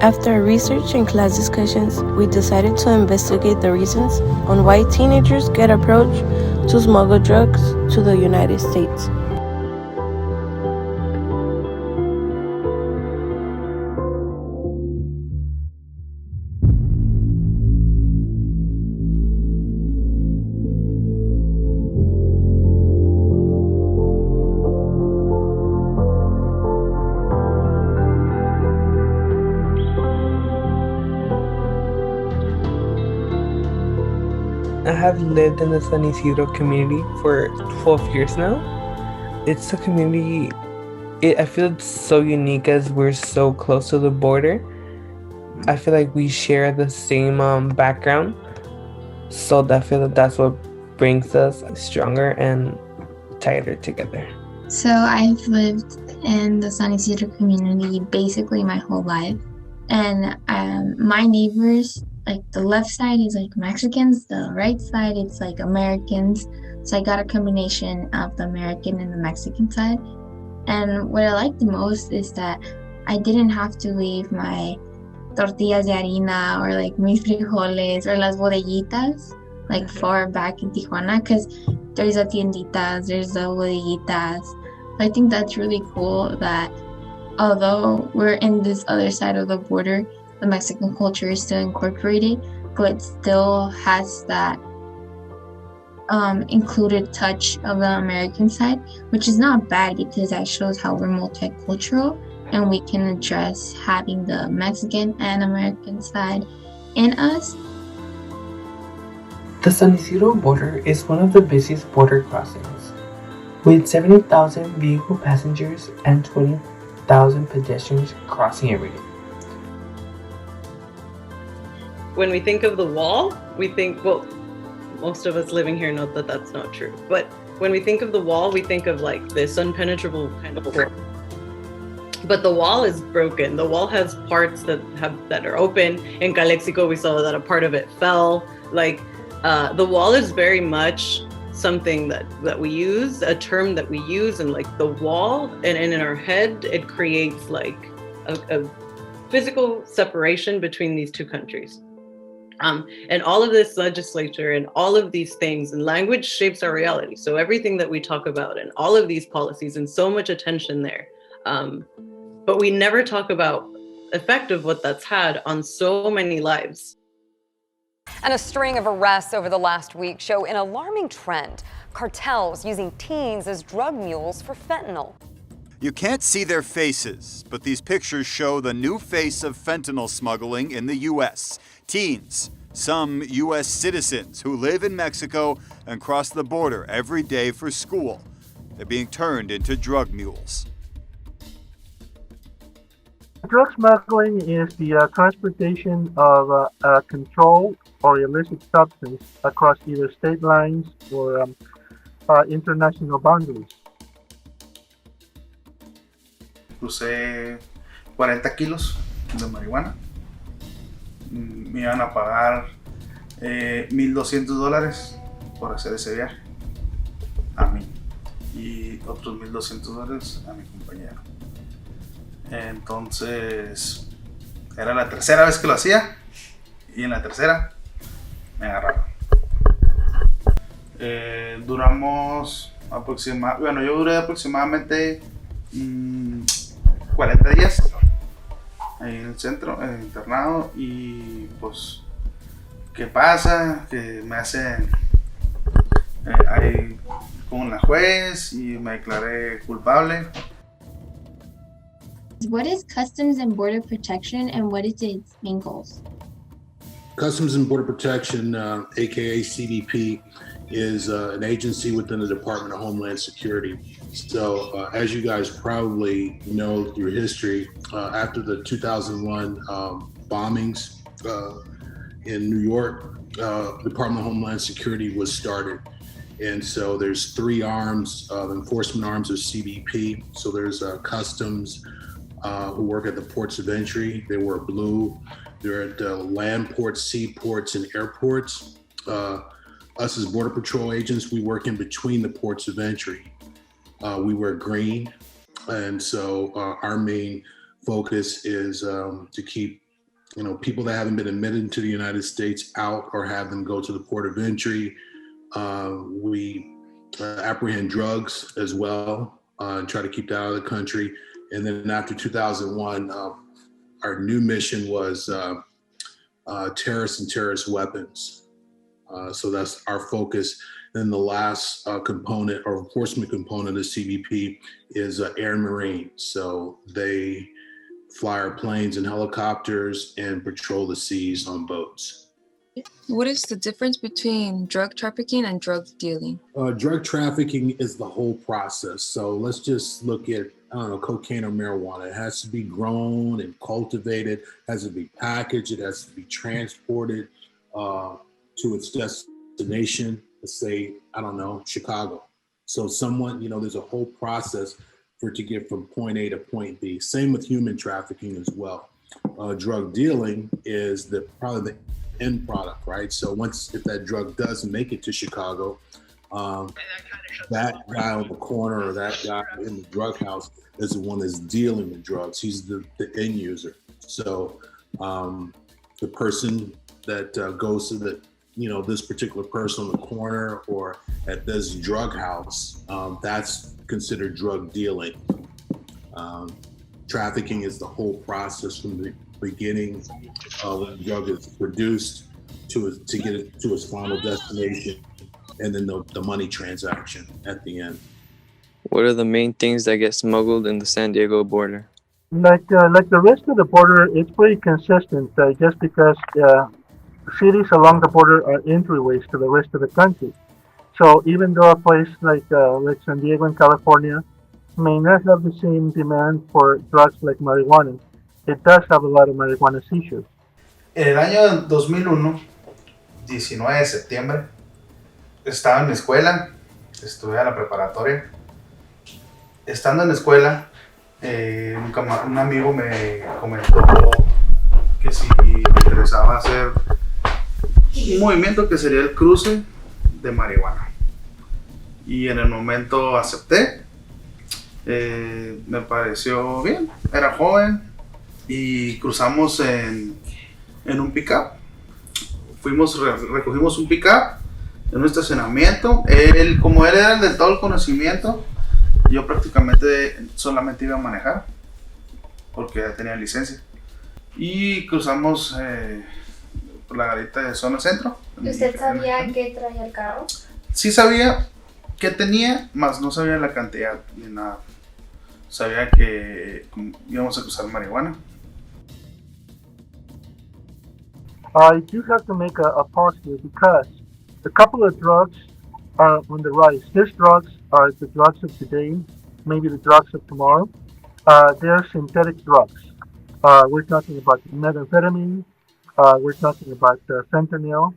After research and class discussions, we decided to investigate the reasons on why teenagers get approached to smuggle drugs to the United States. I have lived in the San Isidro community for 12 years now. It's a community, I feel it's so unique as we're so close to the border. I feel like we share the same background, so I feel that that's what brings us stronger and tighter together. So I've lived in the San Isidro community basically my whole life. And my neighbors, like the left side is like Mexicans, the right side it's like Americans. So I got a combination of the American and the Mexican side. And what I like the most is that I didn't have to leave my tortillas de harina or like mis frijoles or las bodeguitas like far back in Tijuana, because there's the tienditas, there's the bodeguitas. I think that's really cool that although we're in this other side of the border, the Mexican culture is still incorporated, but still has that included touch of the American side, which is not bad because that shows how we're multicultural and we can address having the Mexican and American side in us. The San Isidro border is one of the busiest border crossings, with 70,000 vehicle passengers and 20,000 pedestrians crossing every day. When we think of the wall, we think, well, most of us living here know that that's not true. But when we think of the wall, we think of like this impenetrable kind of wall. But the wall is broken. The wall has parts that are open. In Calexico, we saw that a part of it fell. Like the wall is very much something that we use, a term that we use, and like the wall, and in our head, it creates like a physical separation between these two countries. And all of this legislature and all of these things and language shapes our reality. So everything that we talk about and all of these policies and so much attention there. But we never talk about the effect of what that's had on so many lives. And a string of arrests over the last week show an alarming trend: cartels using teens as drug mules for fentanyl. You can't see their faces, but these pictures show the new face of fentanyl smuggling in the U.S. Teens, some U.S. citizens who live in Mexico and cross the border every day for school. They're being turned into drug mules. Drug smuggling is the transportation of a controlled or illicit substance across either state lines or international boundaries. Crucé 40 kilos de marihuana. Me iban a pagar $1,200 por hacer ese viaje a mí y otros $1,200 a mi compañero. Entonces era la tercera vez que lo hacía y en la tercera me agarraron. Duramos aproximadamente, yo duré aproximadamente 40 días ahí en el centro, internado, y pues, ¿qué pasa? Que me hacen ahí con la juez y me declaré culpable. What is Customs and Border Protection and what is its main goals? Customs and Border Protection, aka CBP, is an agency within the Department of Homeland Security. So as you guys probably know through history, after the 2001 bombings in New York, Department of Homeland Security was started. And so there's three arms, enforcement arms of CBP. So there's Customs, who work at the ports of entry. They wear blue. They're at land ports, seaports, and airports. Us as Border Patrol agents, we work in between the ports of entry. We wear green. And so our main focus is to keep people that haven't been admitted to the United States out or have them go to the port of entry. We apprehend drugs as well and try to keep that out of the country. And then after 2001, our new mission was terrorists and terrorist weapons. So that's our focus. Then the last component or enforcement component of CBP is air and marine. So they fly our planes and helicopters and patrol the seas on boats. What is the difference between drug trafficking and drug dealing? Drug trafficking is the whole process. So let's just look at, cocaine or marijuana. It has to be grown and cultivated, has to be packaged, it has to be transported to its destination, let's say, Chicago. So there's a whole process for it to get from point A to point B. Same with human trafficking as well. Drug dealing is probably the end product, right? So if that drug does make it to Chicago, that guy on the corner or that guy in the drug house is the one that's dealing the drugs. He's the end user. So the person that goes to this particular person on the corner or at this drug house, that's considered drug dealing. Trafficking is the whole process from the beginning when the drug is produced to get it to its final destination, and then the money transaction at the end. What are the main things that get smuggled in the San Diego border? Like the rest of the border, it's pretty consistent. Just because cities along the border are entryways to the rest of the country. So even though a place like San Diego in California may not have the same demand for drugs like marijuana, it does have a lot of marijuana seizures. En el año 2001, 19 de septiembre, estaba en mi escuela, estuve a la preparatoria. Estando en la escuela, un amigo me comentó que si me interesaba hacer un movimiento que sería el cruce de marihuana. Y en el momento acepté, me pareció bien, era joven y cruzamos en un pick-up. Recogimos un pick-up en un estacionamiento. Como él era el de todo el conocimiento, yo prácticamente solamente iba a manejar porque ya tenía licencia. Y cruzamos por la garita de zona centro. ¿Usted sabía qué traía el carro? Sí sabía qué tenía, mas no sabía la cantidad ni nada. Sabía que íbamos a cruzar marihuana. I do have to make a pause here because a couple of drugs are on the rise. These drugs are the drugs of today, maybe the drugs of tomorrow. They're synthetic drugs. We're talking about methamphetamine. We're talking about fentanyl.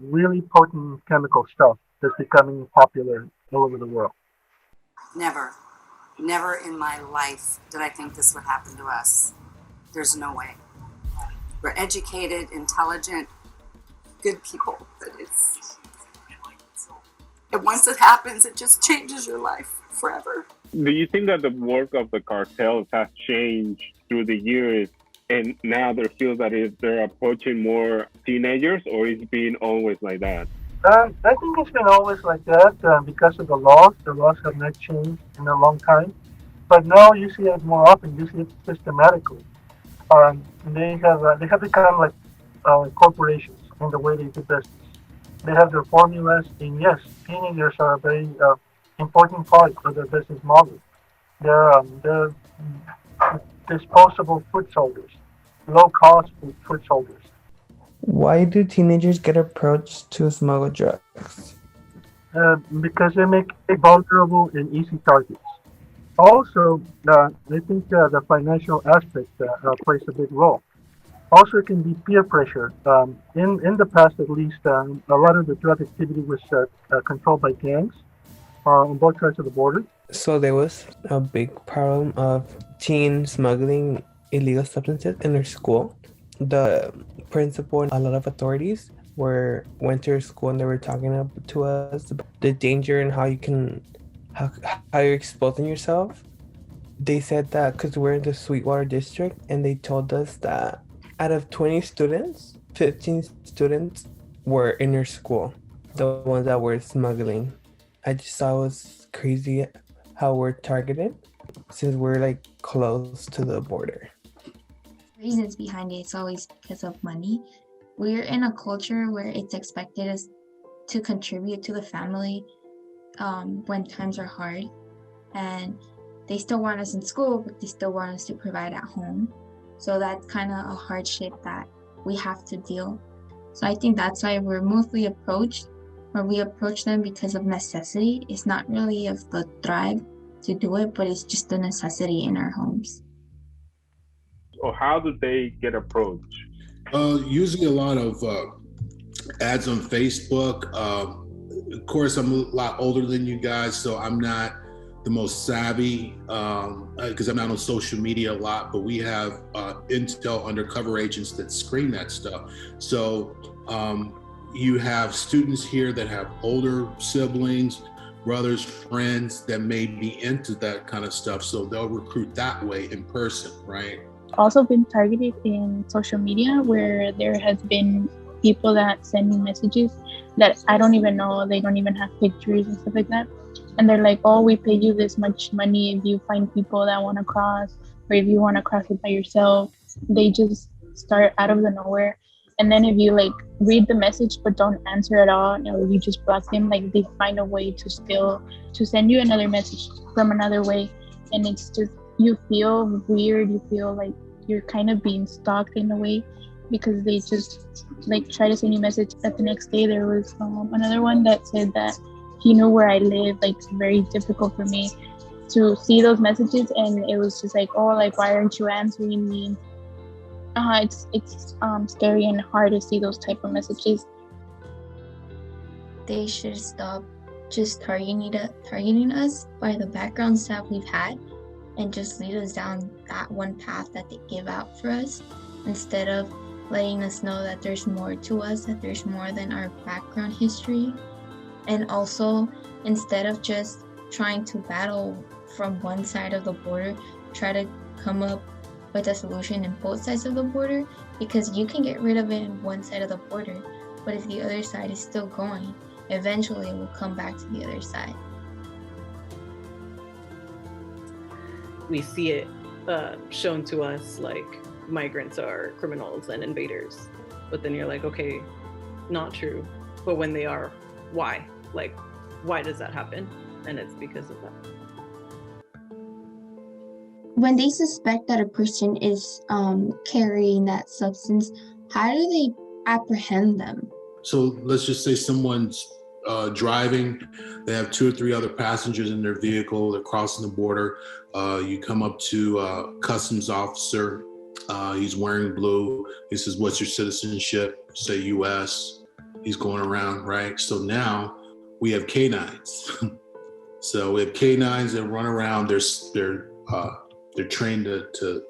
Really potent chemical stuff that's becoming popular all over the world. Never in my life did I think this would happen to us. There's no way. We're educated, intelligent, good people, but once it happens, it just changes your life forever. Do you think that the work of the cartels has changed through the years, and now there feels that they're approaching more teenagers, or it's been always like that? I think it's been always like that because of the laws. The laws have not changed in a long time. But now you see it more often. You see it systematically. They have become like corporations in the way they do business. They have their formulas, and yes, teenagers are a very important part of their business model. They're disposable food soldiers, low-cost food soldiers. Why do teenagers get approached to smuggle drugs? Because they make vulnerable and easy targets. Also, I think the financial aspect plays a big role. Also, it can be peer pressure. In the past, at least, a lot of the drug activity was controlled by gangs on both sides of the border. So there was a big problem of teen smuggling illegal substances in their school. The principal and a lot of authorities went to school and they were talking to us about the danger and how you're exposing yourself. They said that because we're in the Sweetwater district, and they told us that out of 20 students, 15 students were in your school, the ones that were smuggling. I just thought it was crazy how we're targeted since we're like close to the border. Reasons behind it, it's always because of money. We're in a culture where it's expected us to contribute to the family when times are hard, and they still want us in school, but they still want us to provide at home. So that's kind of a hardship that we have to deal. So I think that's why we're mostly approached, or we approach them because of necessity. It's not really of the drive to do it, but it's just a necessity in our homes. Or how do they get approached? Usually a lot of ads on Facebook. Of course, I'm a lot older than you guys, so I'm not the most savvy because I'm not on social media a lot, but we have intel undercover agents that screen that stuff. So you have students here that have older siblings, brothers, friends that may be into that kind of stuff. So they'll recruit that way in person, right? Also been targeted in social media where there has been people that send me messages that I don't even know, they don't even have pictures and stuff like that. And they're like, oh, we pay you this much money if you find people that want to cross, or if you want to cross it by yourself. They just start out of the nowhere. And then if you like read the message but don't answer at all, or you just block them, like they find a way to send you another message from another way. And it's just, you feel weird, you feel like you're kind of being stalked in a way, because they just like try to send you a message. That the next day there was another one that said that he knew where I live. Like, it's very difficult for me to see those messages, and it was just like, oh, like, why aren't you answering me? It's scary and hard to see those type of messages. They should stop just targeting us by the backgrounds that we've had, and just lead us down that one path that they give out for us, instead of letting us know that there's more to us, that there's more than our background history. And also, instead of just trying to battle from one side of the border, try to come up with a solution in both sides of the border, because you can get rid of it in one side of the border, but if the other side is still going, eventually it will come back to the other side. We see it shown to us like migrants are criminals and invaders, but then you're like, okay, not true. But when they are, why? Like, why does that happen? And it's because of that. When they suspect that a person is carrying that substance, how do they apprehend them? So let's just say someone's driving, they have 2 or 3 other passengers in their vehicle, they're crossing the border. You come up to a customs officer, he's wearing blue, he says, what's your citizenship? Say US, he's going around, right? So now we have canines. So we have canines that run around, they're trained to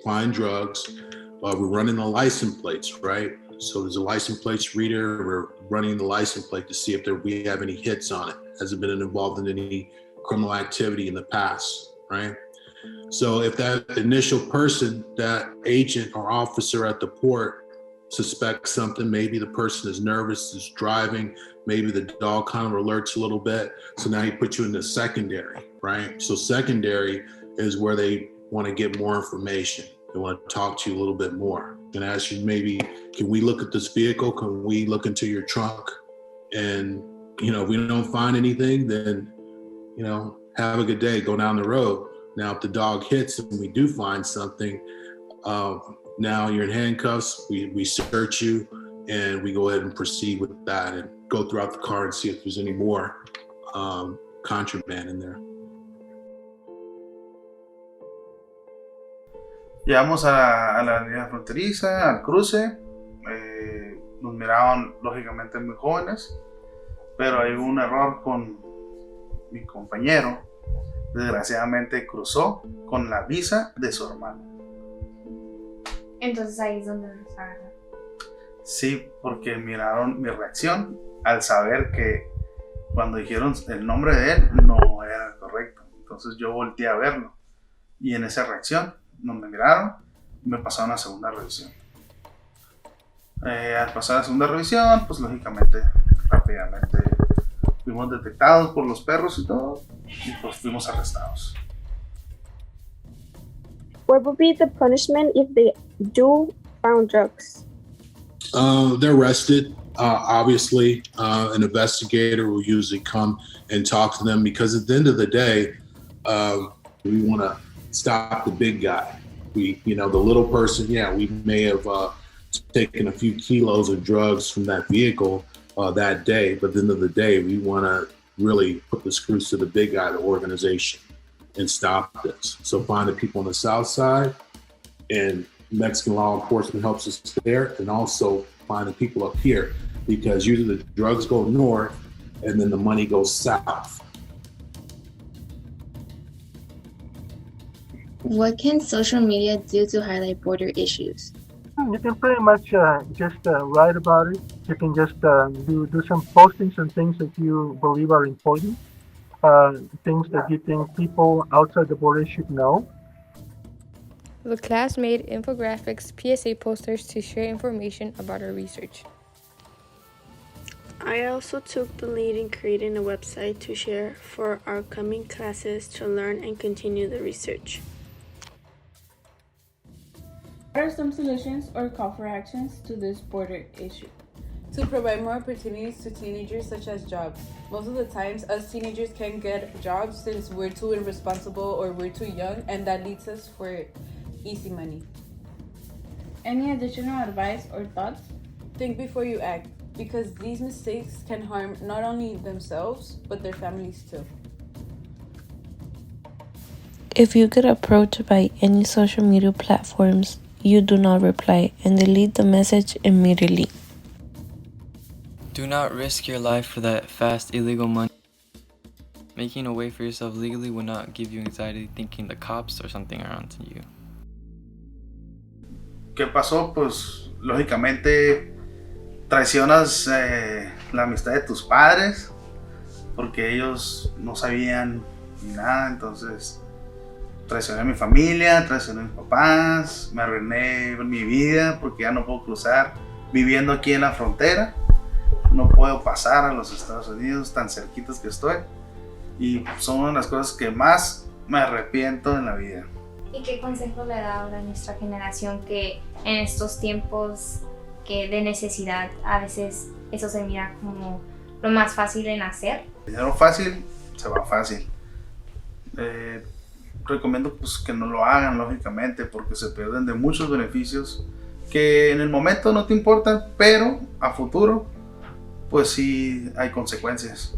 find drugs. We're running the license plates, right? So there's a license plates reader. We're running the license plate to see if we have any hits on it. Has it been involved in any criminal activity in the past, right? So if that initial person, that agent or officer at the port suspects something, maybe the person is nervous, is driving, maybe the dog kind of alerts a little bit. So now he puts you into secondary, right? So secondary is where they want to get more information. They want to talk to you a little bit more and ask you, maybe, can we look at this vehicle? Can we look into your trunk? And, if we don't find anything, then, have a good day, go down the road. Now, if the dog hits and we do find something, now you're in handcuffs, we search you, and we go ahead and proceed with that and go throughout the car and see if there's any more contraband in there. Llegamos a la línea fronteriza, al cruce. Nos miraban lógicamente muy jóvenes, pero hay un error con mi compañero. Desgraciadamente cruzó con la visa de su hermano. Entonces ahí es donde nos agarran. Sí, porque miraron mi reacción al saber que cuando dijeron el nombre de él no era correcto. Entonces yo volteé a verlo y en esa reacción no me miraron y me pasaron a segunda revisión. Al pasar la segunda revisión, pues lógicamente, rápidamente fuimos detectados por los perros y todo, y pues fuimos arrestados. What would be the punishment if they do found drugs? They're arrested. Obviously, an investigator will usually come and talk to them because at the end of the day, we want to stop the big guy. The little person, yeah, we may have taken a few kilos of drugs from that vehicle that day, but at the end of the day, we want to really put the screws to the big guy, the organization, and stop this. So find the people on the south side, and Mexican law enforcement helps us there, and also find the people up here, because usually the drugs go north and then the money goes south. What can social media do to highlight border issues? You can pretty much just write about it. You can just do some postings and things that you believe are important, things that you think people outside the border should know. The class made infographics, PSA posters to share information about our research. I also took the lead in creating a website to share for our coming classes to learn and continue the research. What are some solutions or call for actions to this border issue? To provide more opportunities to teenagers such as jobs. Most of the times, us teenagers can't get jobs since we're too irresponsible or we're too young, and that leads us for easy money. Any additional advice or thoughts? Think before you act, because these mistakes can harm not only themselves, but their families too. If you get approached by any social media platforms, you do not reply and delete the message immediately. Do not risk your life for that fast illegal money. Making a way for yourself legally will not give you anxiety thinking the cops or something are onto you. ¿Qué pasó? Pues lógicamente traicionas la amistad de tus padres porque ellos no sabían ni nada, entonces traicioné a mi familia, traicioné a mis papás, me arruiné mi vida porque ya no puedo cruzar viviendo aquí en la frontera, no puedo pasar a los Estados Unidos tan cerquitas que estoy, y son una de las cosas que más me arrepiento en la vida. ¿Y qué consejo le da ahora a nuestra generación que en estos tiempos de necesidad a veces eso se mira como lo más fácil en hacer? Dinero fácil, se va fácil. Recomiendo pues que no lo hagan, lógicamente, porque se pierden de muchos beneficios que en el momento no te importan, pero a futuro pues sí hay consecuencias.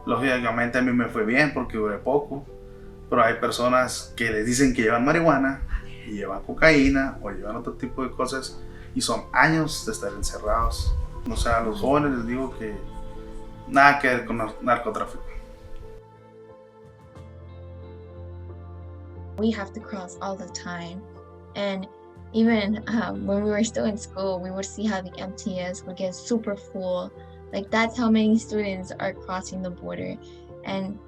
Lógicamente a mí me fue bien porque duré poco, pero hay personas que les dicen que llevan marihuana y llevan cocaína o llevan otro tipo de cosas y son años de estar encerrados. O sea, a los jóvenes les digo que nada que ver con narcotráfico. We have to cross all the time, and even when we were still in school, we would see how the MTS would get super full. Like, that's how many students are crossing the border, and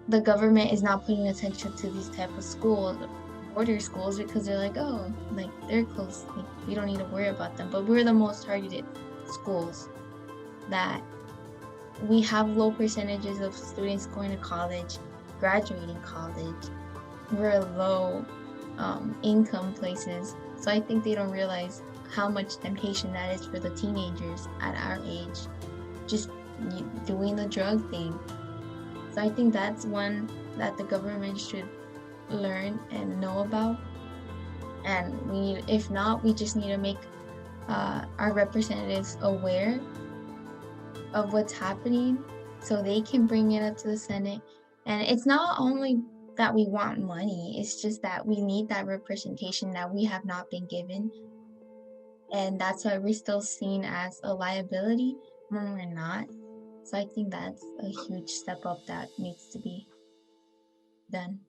the government is not putting attention to these type of schools, border schools, because they're like, oh, like they're close, like, we don't need to worry about them. But we're the most targeted schools, that we have low percentages of students going to college, graduating college. We're low income places, so I think they don't realize how much temptation that is for the teenagers at our age, just doing the drug thing. So I think that's one that the government should learn and know about, and if not, we just need to make our representatives aware of what's happening so they can bring it up to the Senate. And it's not only that we want money, it's just that we need that representation that we have not been given, and that's why we're still seen as a liability when we're not. So I think that's a huge step up that needs to be done.